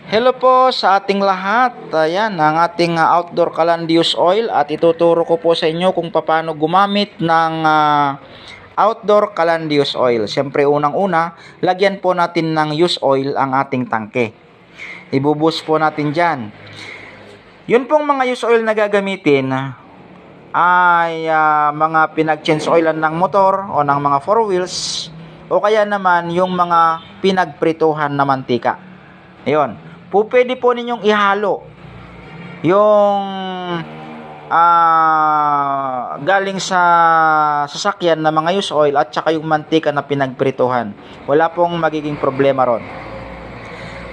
Hello po sa ating lahat. Ayan, ang ating outdoor Calandius oil at ituturo ko po sa inyo kung paano gumamit ng outdoor Calandius oil. Siyempre unang-una, lagyan po natin ng use oil ang ating tangke. Ibubus po natin dyan. Yun pong mga use oil na gagamitin ay mga pinag-change oilan ng motor o ng mga four wheels o kaya naman yung mga pinagprituhan na mantika. Ayun. Pwede po ninyong ihalo yung galing sa sasakyan na mga use oil at saka yung mantika na pinagprituhan. Wala pong magiging problema ron.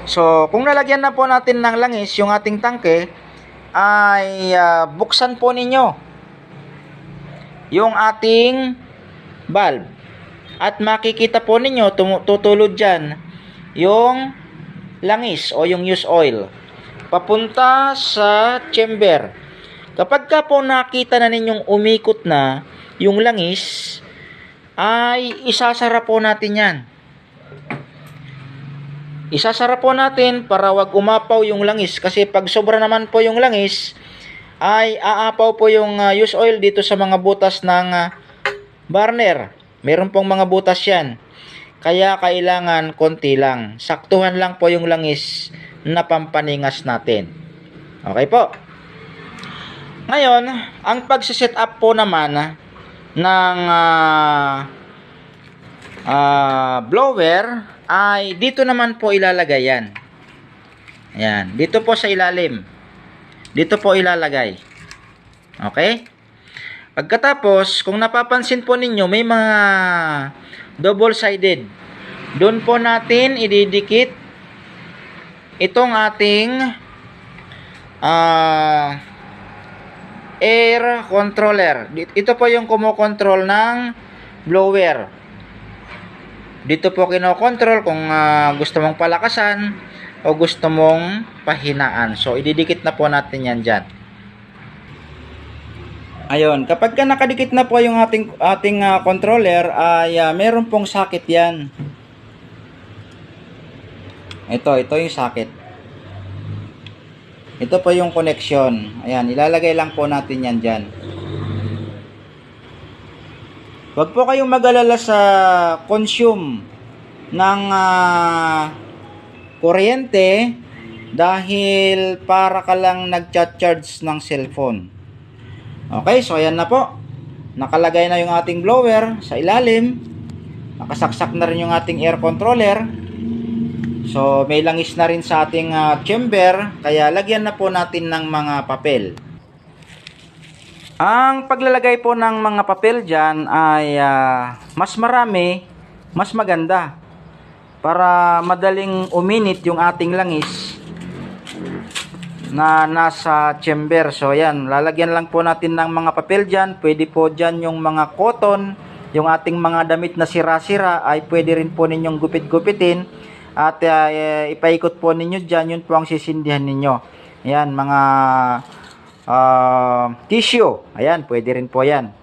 So, kung nalagyan na po natin ng langis yung ating tangke, ay buksan po ninyo yung ating valve. At makikita po ninyo, tutulod dyan yung langis o yung use oil papunta sa chamber. Kapag ka po nakita na ninyong umikot na yung langis, ay isasara po natin yan. Isasara po natin para wag umapaw yung langis, kasi pag sobra naman po yung langis ay aapaw po yung use oil dito sa mga butas ng burner. Meron pong mga butas yan. Kaya kailangan konti lang. Saktuhan lang po yung langis na pampaningas natin. Okay po. Ngayon, ang pagsiset up po naman ng blower ay dito naman po ilalagay yan. Ayan. Dito po sa ilalim. Dito po ilalagay. Okay? Pagkatapos, kung napapansin po ninyo, may mga double-sided. Doon po natin ididikit itong ating air controller. Ito po yung kumokontrol ng blower. Dito po kinokontrol kung gusto mong palakasan o gusto mong pahinaan. So, ididikit na po natin yan dyan. Ayun, kapag ka nakadikit na po yung ating controller, ay meron pong socket yan. Ito yung socket. Ito po yung connection. Ayan, ilalagay lang po natin yan dyan. Huwag po kayong mag-alala sa consume ng kuryente dahil para ka lang nag-charge ng cellphone. Okay, so ayan na po. Nakalagay na yung ating blower sa ilalim. Nakasaksak na rin yung ating air controller. So may langis na rin sa ating chamber. Kaya lagyan na po natin ng mga papel. Ang paglalagay po ng mga papel dyan ay mas marami, mas maganda. Para madaling uminit yung ating langis na nasa chamber. So ayan, lalagyan lang po natin ng mga papel dyan. Pwede po dyan yung mga cotton, yung ating mga damit na sira-sira ay pwede rin po ninyong gupit-gupitin at ipaikot po ninyo dyan. Yun po ang sisindihan ninyo. Ayan, mga tissue. Ayan, pwede rin po yan.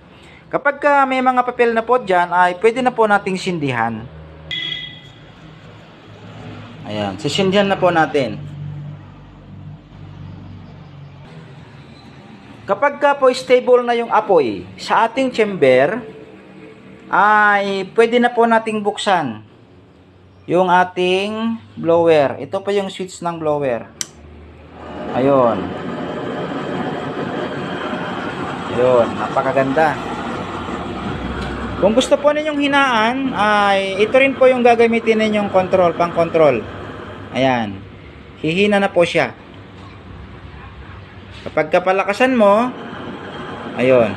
Kapag may mga papel na po dyan ay pwede na po nating sindihan. Ayan, sisindihan na po natin. Kapag ka po stable na yung apoy sa ating chamber, ay pwede na po nating buksan yung ating blower. Ito po yung switch ng blower. Ayun. Ayun, napakaganda. Kung gusto po ninyong hinaan, ay ito rin po yung gagamitin ninyong control, pang control. Ayan. Hihina na po siya. Kapag kapalakasan mo, ayun.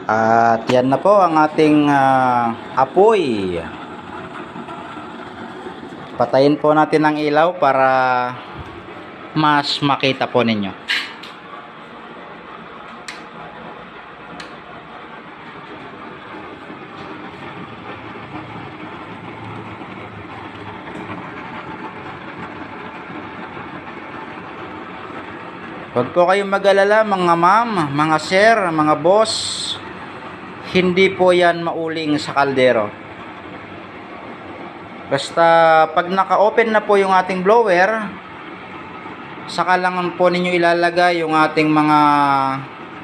At yan na po ang ating apoy. Patayin po natin ang ilaw para mas makita po ninyo. Huwag po kayong mag-alala mga ma'am, mga sir, mga boss. Hindi po yan mauling sa kaldero. Basta pag naka-open na po yung ating blower, saka lang po ninyo ilalagay yung ating mga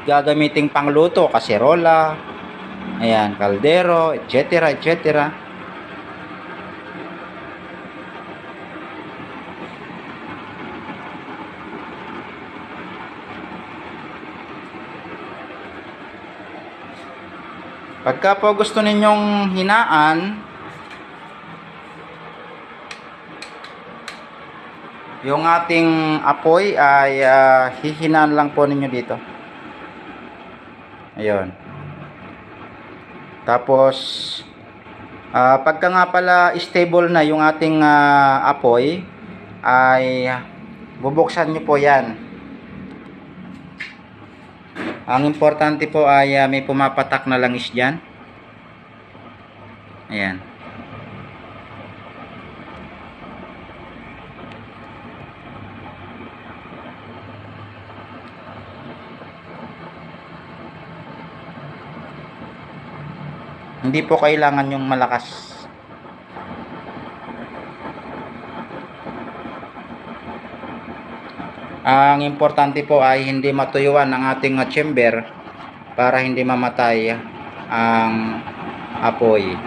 gagamiting pangluto, kaserola, ayan, kaldero, etc. etc. Pagka po gusto ninyong hinaan yung ating apoy, ay hihinaan lang po ninyo dito. Ayun. Tapos pagka nga pala stable na yung ating apoy, ay bubuksan nyo po yan. Ang importante po ay may pumapatak na langis dyan. Ayan. Hindi po kailangan yung malakas. Ang importante po ay hindi matuyuan ang ating chamber para hindi mamatay ang apoy.